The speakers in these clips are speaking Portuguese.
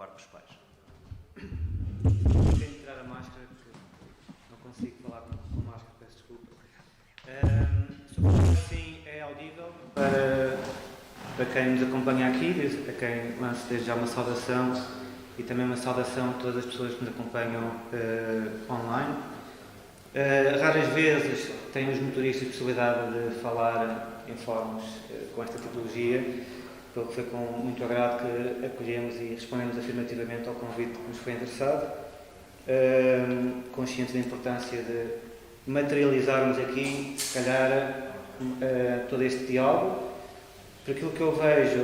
parte dos pais. Tenho que tirar a máscara porque não consigo falar com máscara, peço desculpa. Assim é audível para quem nos acompanha aqui, a quem lanço desde já uma saudação e também uma saudação a todas as pessoas que nos acompanham online. Raras vezes têm os motoristas a possibilidade de falar em fóruns com esta tipologia, pelo que foi com muito agrado que acolhemos e respondemos afirmativamente ao convite que nos foi endereçado, conscientes da importância de materializarmos aqui, se calhar, todo este diálogo. Por aquilo que eu vejo,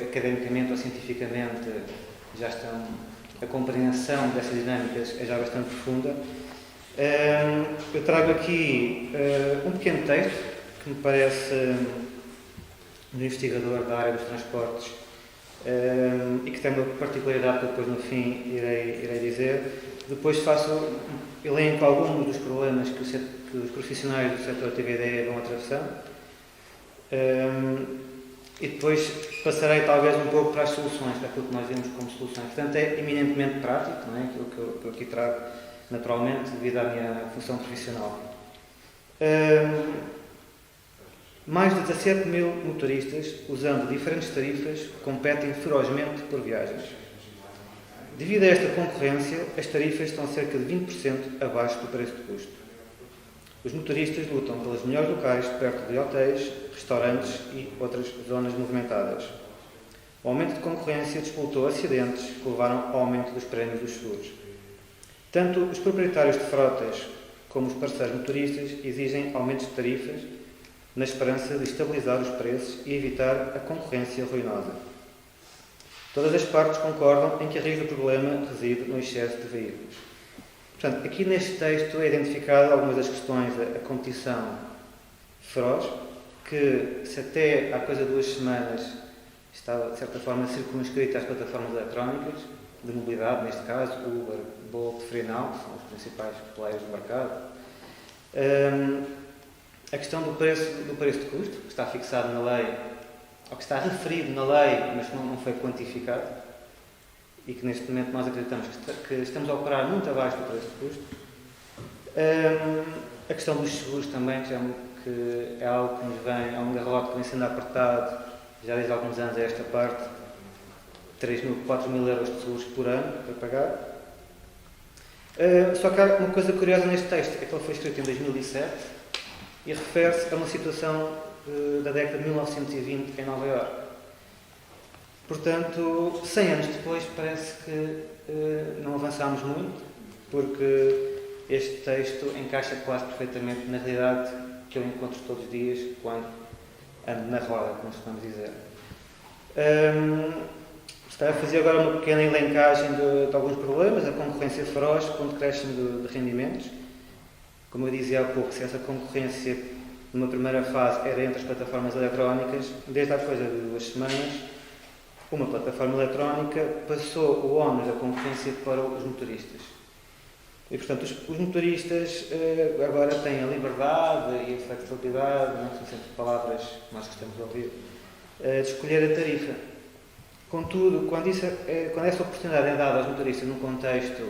academicamente ou cientificamente, a compreensão dessas dinâmicas é já bastante profunda. Eu trago aqui um pequeno texto que me parece um investigador da área dos transportes e que tem uma particularidade que depois no fim irei dizer. Depois elenco alguns dos problemas que os profissionais do setor TVD vão atravessando e depois passarei talvez um pouco para as soluções, para aquilo que nós vemos como soluções. Portanto, é eminentemente prático, não é? Aquilo que eu aqui trago naturalmente devido à minha função profissional. Mais de 17 mil motoristas, usando diferentes tarifas, competem ferozmente por viagens. Devido a esta concorrência, as tarifas estão cerca de 20% abaixo do preço de custo. Os motoristas lutam pelos melhores locais perto de hotéis, restaurantes e outras zonas movimentadas. O aumento de concorrência despoltou acidentes que levaram ao aumento dos prémios dos seguros. Tanto os proprietários de frotas como os parceiros motoristas exigem aumentos de tarifas na esperança de estabilizar os preços e evitar a concorrência ruinosa. Todas as partes concordam em que a raiz do problema reside no excesso de veículos. Portanto, aqui neste texto é identificado algumas das questões, a competição feroz, que se até há coisa de 2 semanas estava, de certa forma, circunscrita às plataformas eletrónicas, de mobilidade, neste caso, Uber, Bolt, Freenow, que são os principais players do mercado. A questão do preço de custo, que está fixado na lei, ou que está referido na lei, mas que não foi quantificado, e que neste momento nós acreditamos que estamos a operar muito abaixo do preço de custo. A questão dos seguros também, que é algo que nos vem, é um garrote que vem sendo apertado já desde alguns anos a esta parte, 4 mil euros de seguros por ano para pagar. Só que há uma coisa curiosa neste texto, é que ele foi escrito em 2007 e refere-se a uma situação da década de 1920 em Nova Iorque. Portanto, 100 anos depois parece que não avançámos muito, porque este texto encaixa quase perfeitamente na realidade que eu encontro todos os dias quando ando na roda, como costumamos dizer. Está a fazer agora uma pequena elencagem de alguns problemas, a concorrência feroz com o decréscimo de rendimentos. Como eu dizia há pouco, se essa concorrência numa primeira fase era entre as plataformas eletrónicas, desde há coisa de 2 semanas, uma plataforma eletrónica passou o ónus da concorrência para os motoristas. E, portanto, os motoristas agora têm a liberdade e a flexibilidade, não são sempre palavras que nós gostamos de ouvir, de escolher a tarifa. Contudo, quando essa oportunidade é dada aos motoristas num contexto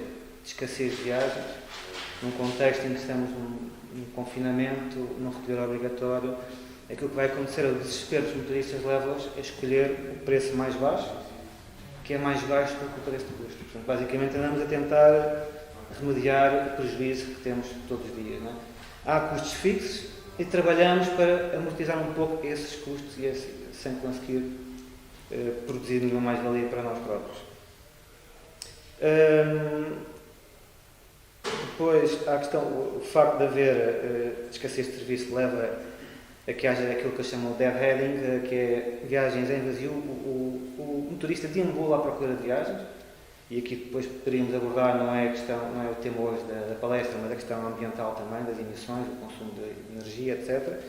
de escassez de viagens, num contexto em que estamos num confinamento, num retiro obrigatório, aquilo que vai acontecer é o desespero dos motoristas leva-os a escolher o preço mais baixo, que é mais baixo do que o preço de custo. Portanto, basicamente andamos a tentar remediar o prejuízo que temos todos os dias. Não é? Há custos fixos e trabalhamos para amortizar um pouco esses custos sem conseguir produzir nenhuma mais-valia para nós próprios. Depois, há a questão, o facto de haver escassez de serviço leva a que haja aquilo que eu chamo de deadheading, que é viagens em vazio. O motorista deambula à procura de viagens, e aqui depois poderíamos abordar, não é o tema hoje da palestra, mas a questão ambiental também, das emissões, do consumo de energia, etc.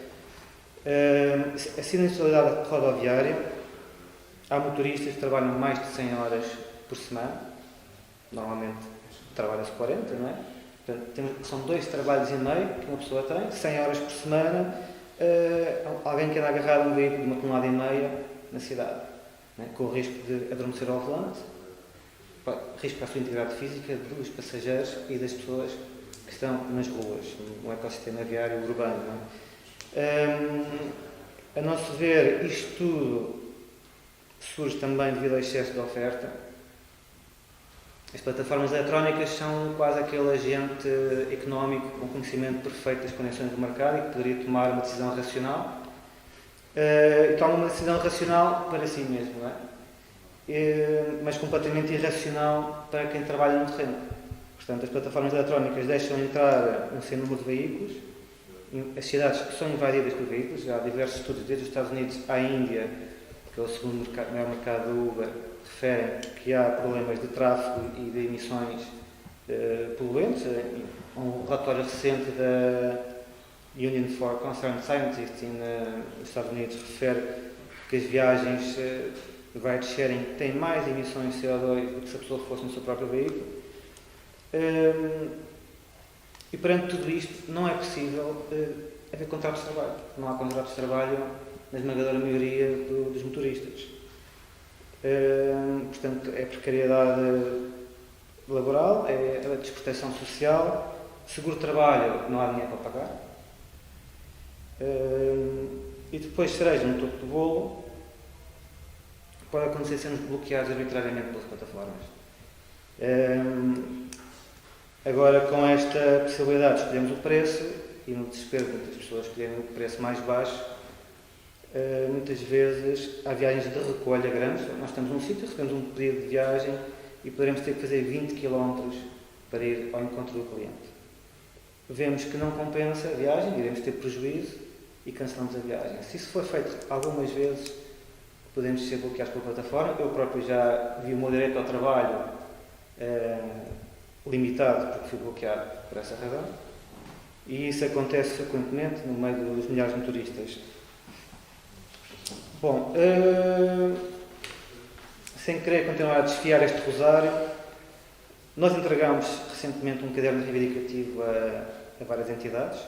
A sinistralidade rodoviária. Há motoristas que trabalham mais de 100 horas por semana, normalmente trabalha-se 40, não é? Portanto, são 2 trabalhos e meio que uma pessoa tem, 100 horas por semana, alguém que anda agarrado a um veículo de 1,5 tonelada na cidade, não é? Com o risco de adormecer ao volante, risco para a sua integridade física dos passageiros e das pessoas que estão nas ruas, no ecossistema viário urbano. Não é? A nosso ver, isto tudo surge também devido ao excesso de oferta. As plataformas eletrónicas são quase aquele agente económico com conhecimento perfeito das condições do mercado e que poderia tomar uma decisão racional. E toma uma decisão racional para si mesmo, não é? Mas completamente irracional para quem trabalha no terreno. Portanto, as plataformas eletrónicas deixam entrar um sem número de veículos. As cidades são invadidas por veículos. Já há diversos estudos, desde os Estados Unidos à Índia, que é o segundo maior mercado do Uber, referem que há problemas de tráfego e de emissões poluentes. Um relatório recente da Union for Concerned Scientists nos Estados Unidos refere que as viagens de ride-sharing têm mais emissões de CO2 do que se a pessoa fosse no seu próprio veículo. E perante tudo isto, não é possível haver contratos de trabalho. Não há contratos de trabalho na esmagadora maioria dos motoristas. Portanto, é precariedade laboral, é a desproteção social, seguro de trabalho, não há dinheiro para pagar. E depois, cereja no topo do bolo, pode acontecer sermos bloqueados arbitrariamente pelas plataformas. Agora, com esta possibilidade, escolhemos o preço e no desespero de muitas pessoas escolherem o preço mais baixo, muitas vezes há viagens de recolha grandes. Nós estamos num sítio, recebemos um pedido de viagem e poderemos ter que fazer 20 km para ir ao encontro do cliente. Vemos que não compensa a viagem, iremos ter prejuízo e cancelamos a viagem. Se isso for feito algumas vezes, podemos ser bloqueados pela plataforma. Eu próprio já vi o meu direito ao trabalho limitado porque fui bloqueado por essa razão. E isso acontece frequentemente no meio dos milhares de motoristas. Bom, sem querer continuar a desfiar este rosário, nós entregámos recentemente um caderno reivindicativo a várias entidades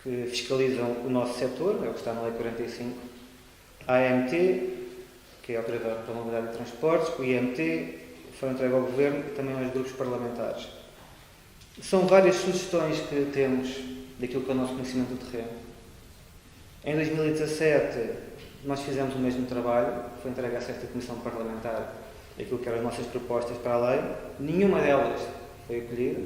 que fiscalizam o nosso setor, é o que está na Lei 45, a AMT, que é a Autoridade para a Mobilidade e Transportes, o IMT, foi entregue ao Governo e também aos grupos parlamentares. São várias sugestões que temos daquilo que é o nosso conhecimento do terreno. Em 2017, nós fizemos o mesmo trabalho, foi entregue à sexta Comissão Parlamentar aquilo que eram as nossas propostas para a lei. Nenhuma delas foi acolhida,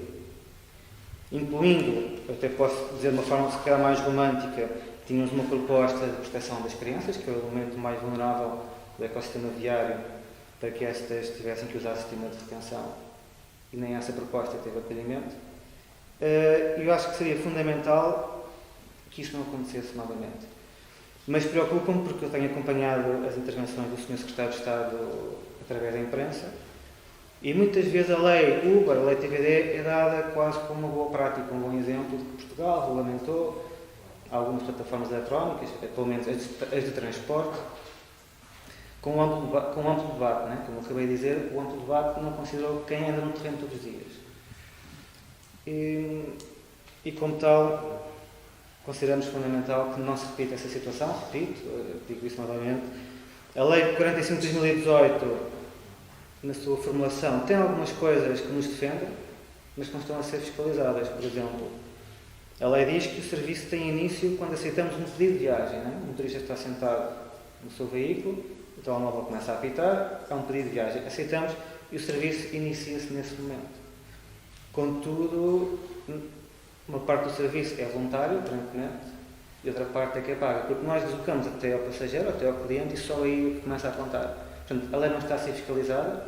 incluindo, até posso dizer de uma forma se calhar mais romântica, tínhamos uma proposta de proteção das crianças, que é o elemento mais vulnerável do ecossistema viário, para que estas tivessem que usar sistema de retenção, e nem essa proposta teve acolhimento. Eu acho que seria fundamental que isso não acontecesse novamente. Mas preocupa-me porque eu tenho acompanhado as intervenções do Sr. Secretário de Estado através da imprensa e muitas vezes a lei Uber, a lei TVD, é dada quase como uma boa prática, um bom exemplo de que Portugal regulamentou algumas plataformas eletrónicas, pelo menos as de transporte, com um amplo debate, né? Como eu acabei de dizer, o amplo debate não considerou quem anda no terreno todos os dias. E como tal, consideramos fundamental que não se repita essa situação. Repito, digo isso novamente. A Lei 45 de 2018, na sua formulação, tem algumas coisas que nos defendem, mas que não estão a ser fiscalizadas. Por exemplo, a lei diz que o serviço tem início quando aceitamos um pedido de viagem. Né? O motorista está sentado no seu veículo, o telemóvel começa a apitar, há um pedido de viagem. Aceitamos e o serviço inicia-se nesse momento. Contudo, uma parte do serviço é voluntário, aparentemente, e outra parte é que é paga, porque nós deslocamos até ao passageiro, até ao cliente, e só aí começa a contar. Portanto, a lei não está a ser fiscalizada.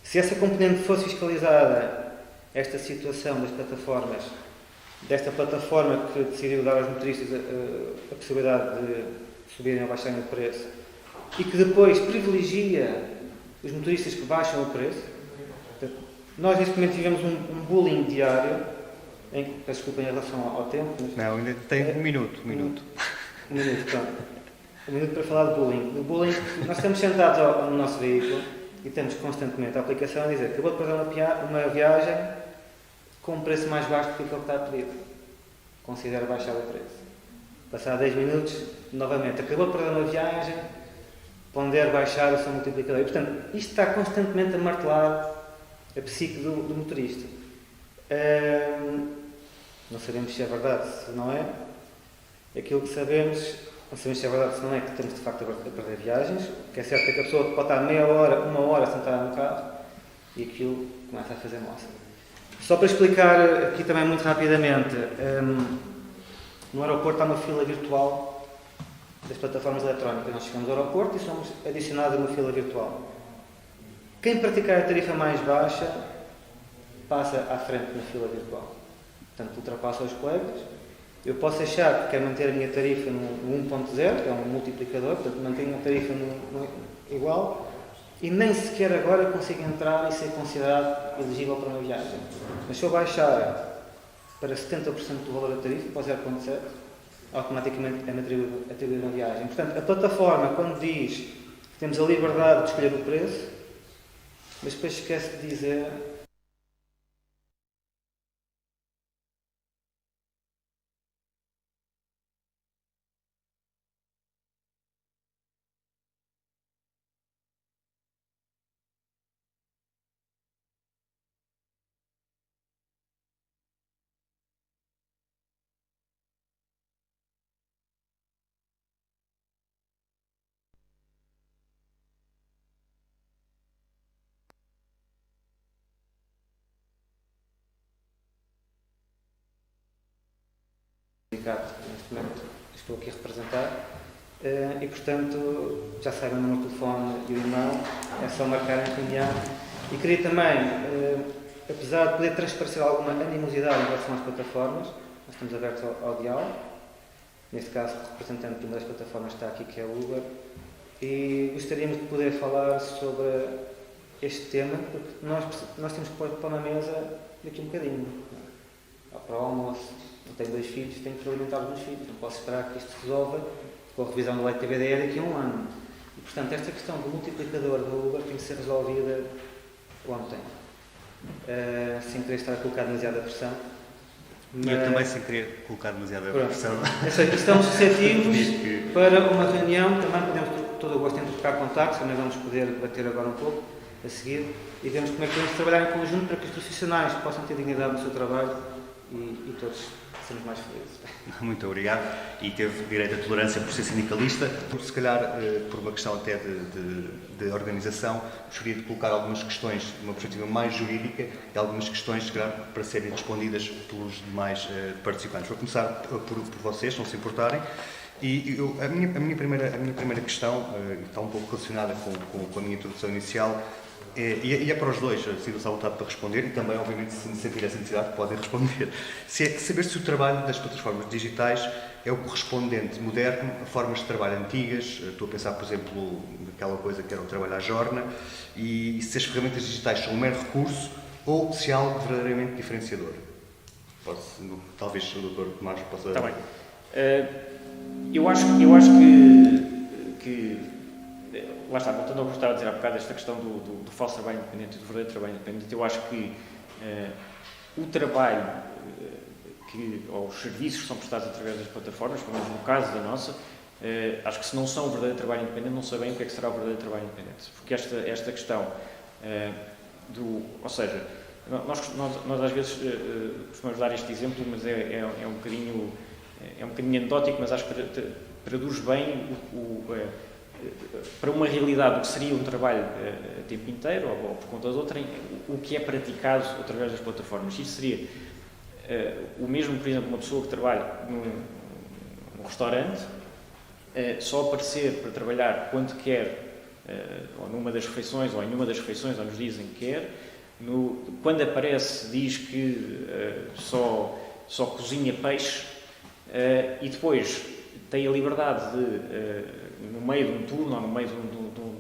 Se essa componente fosse fiscalizada, esta situação das plataformas, desta plataforma que decidiu dar aos motoristas a possibilidade de subirem ou baixarem o preço, e que depois privilegia os motoristas que baixam o preço. Portanto, nós neste momento vivemos um bullying diário, peço desculpa em relação ao tempo. Mas, não, ainda tem um minuto. Um minuto, pronto. Um minuto para falar de bullying. O bullying, nós estamos sentados no nosso veículo e temos constantemente a aplicação a dizer que acabou de fazer uma viagem com um preço mais baixo do que aquele que está a pedir. Considera baixar o preço. Passar 10 minutos, novamente, acabou de perder uma viagem ponder baixar o seu multiplicador. E, portanto, isto está constantemente a martelar a psique do motorista. Não sabemos se é verdade, se não é. Aquilo que sabemos, não sabemos se é verdade, se não é, que temos de facto a perder viagens. O que é certo é que a pessoa pode estar meia hora, uma hora sentada no carro e aquilo começa a fazer moça. Só para explicar aqui também muito rapidamente, no aeroporto há uma fila virtual das plataformas eletrónicas. Nós chegamos ao aeroporto e somos adicionados a uma fila virtual. Quem praticar a tarifa mais baixa passa à frente na fila virtual. Portanto, ultrapassa os colegas. Eu posso achar que quero manter a minha tarifa no 1.0, que é um multiplicador, portanto mantenho a tarifa no igual, e nem sequer agora consigo entrar e ser considerado elegível para uma viagem. Mas se eu baixar para 70% do valor da tarifa, para 0.7, automaticamente é-me atribuída uma viagem. Portanto, a plataforma, quando diz que temos a liberdade de escolher o preço, mas depois esquece de dizer neste momento estou aqui a representar e portanto já sabem o número de telefone e o e-mail, é só marcar a reunião. E queria também, apesar de poder transparecer alguma animosidade em relação às plataformas, nós estamos abertos ao diálogo. Neste caso, o representante de uma das plataformas está aqui, que é o Uber, e gostaríamos de poder falar sobre este tema, porque nós temos que pôr na mesa daqui um bocadinho, para o almoço. Eu tenho 2 filhos, tenho que alimentar os meus filhos. Não posso esperar que isto se resolva com a revisão do leite TVDE daqui a um ano. E, portanto, esta questão do multiplicador do Uber tem que ser resolvida ontem. Sem querer estar a colocar demasiada pressão. Mas... eu também sem querer colocar demasiada pressão. Estamos receptivos para uma reunião. Também podemos ter todo o gosto em trocar contactos. Também vamos poder debater agora um pouco, a seguir. E vemos como é que podemos trabalhar em conjunto para que os profissionais possam ter dignidade no seu trabalho e todos sermos mais felizes. Muito obrigado. E teve direito à tolerância por ser sindicalista. Se calhar, por uma questão até de organização, gostaria de colocar algumas questões de uma perspectiva mais jurídica e algumas questões, se calhar, para serem respondidas pelos demais participantes. Vou começar por vocês, se não se importarem. E a minha primeira questão está um pouco relacionada com a minha introdução inicial. E é para os dois, sinto-se à vontade para responder, e também, obviamente, se sentir essa necessidade, podem responder. Saber se o trabalho das plataformas digitais é o correspondente moderno a formas de trabalho antigas. Estou a pensar, por exemplo, naquela coisa que era o trabalho à jorna, e se as ferramentas digitais são um mero recurso ou se há algo verdadeiramente diferenciador. Talvez o Dr. Tomás possa... Está bem. Eu acho que lá está, voltando ao que eu estava a dizer há bocado, esta questão do falso trabalho independente e do verdadeiro trabalho independente, eu acho que o trabalho ou os serviços que são prestados através das plataformas, pelo menos no caso da nossa, acho que se não são o verdadeiro trabalho independente, não sabem o que é que será o verdadeiro trabalho independente. Porque esta questão ou seja, nós às vezes costumamos dar este exemplo, mas é um bocadinho anedótico, mas acho que traduz bem para uma realidade do que seria um trabalho a tempo inteiro ou por conta de outrem, o que é praticado através das plataformas. Isto seria o mesmo, por exemplo, uma pessoa que trabalha num restaurante, só aparecer para trabalhar quando quer, ou numa das refeições, ou em uma das refeições, ou nos dias em que quer. Quando aparece, diz que só cozinha peixe, e depois tem a liberdade de, no meio de um turno ou no meio de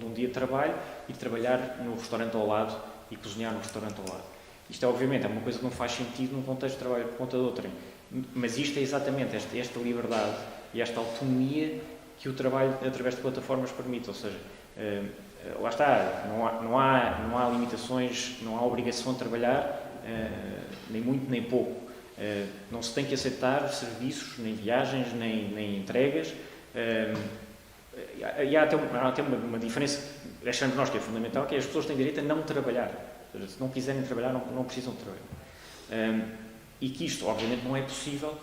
um dia de trabalho, ir trabalhar no restaurante ao lado e cozinhar no restaurante ao lado. Isto, obviamente, é uma coisa que não faz sentido num contexto de trabalho por conta de outrem. Mas isto é exatamente esta liberdade e esta autonomia que o trabalho através de plataformas permite. Ou seja, lá está, não há limitações, não há obrigação de trabalhar, nem muito nem pouco. Não se tem que aceitar serviços, nem viagens, nem entregas. E há até uma diferença, achamos nós que é fundamental, que é as pessoas têm direito a não trabalhar. Ou seja, se não quiserem trabalhar, não precisam de trabalhar. E que isto, obviamente, não é possível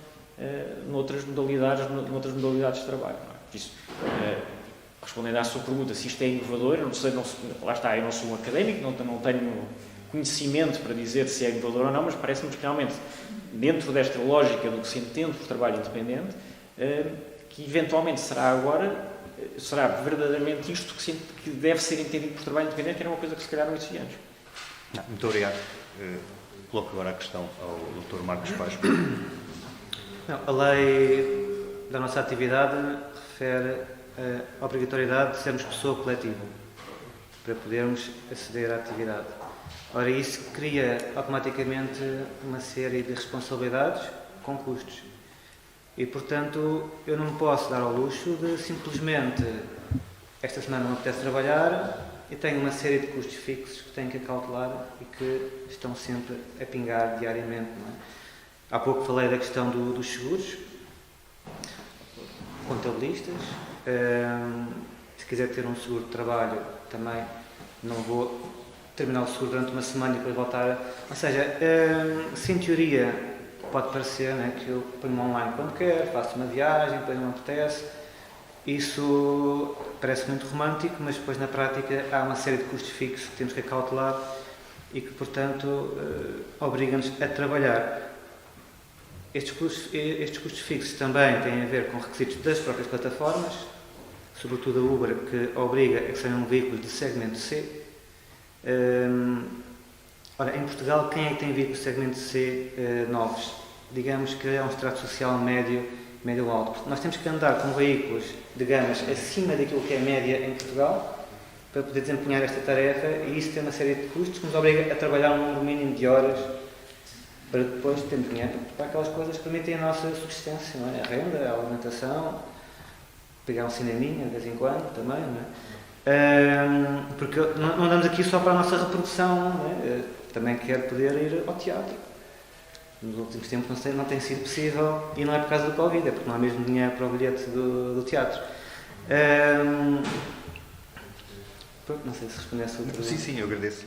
noutras modalidades de trabalho. Não é? Por isso, respondendo à sua pergunta, se isto é inovador, eu não sei, lá está, eu não sou um académico, não tenho conhecimento para dizer se é inovador ou não, mas parece-me que realmente, dentro desta lógica do que se entende por trabalho independente, que eventualmente será verdadeiramente isto que deve ser entendido por trabalho independente, que era uma coisa que se calhar não existia antes. Muito obrigado. Coloco agora a questão ao Dr. Marcos Paz. A lei da nossa atividade refere a obrigatoriedade de sermos pessoa coletiva para podermos aceder à atividade. Ora, isso cria automaticamente uma série de responsabilidades com custos. E, portanto, eu não posso dar ao luxo de simplesmente esta semana não apetece trabalhar e tenho uma série de custos fixos que tenho que calcular e que estão sempre a pingar diariamente. Não é? Há pouco falei da questão dos seguros, contabilistas. Se quiser ter um seguro de trabalho, também não vou terminar o seguro durante uma semana e depois voltar. Ou seja, se em teoria pode parecer, né, que eu ponho-me online quando quero, faço uma viagem, depois não apetece. Isso parece muito romântico, mas depois na prática há uma série de custos fixos que temos que acautelar e que, portanto, obrigam-nos a trabalhar. Estes custos fixos também têm a ver com requisitos das próprias plataformas, sobretudo a Uber, que obriga a que sejam veículos de segmento C. Ora, em Portugal, quem é que tem veículos de segmento C novos? Digamos que é um extrato social médio alto. Nós temos que andar com veículos de gamas acima daquilo que é a média em Portugal para poder desempenhar esta tarefa e isso tem uma série de custos que nos obriga a trabalhar um número mínimo de horas para depois termos dinheiro para aquelas coisas que permitem a nossa subsistência, não é? A renda, a alimentação, pegar um cineminha de vez em quando também, não é? Porque não andamos aqui só para a nossa reprodução, não é? Também quero poder ir ao teatro. Nos últimos tempos não tem sido possível e não é por causa do Covid, é porque não há mesmo dinheiro para o bilhete do teatro. Não sei se respondesse a outra. Sim, eu agradeço.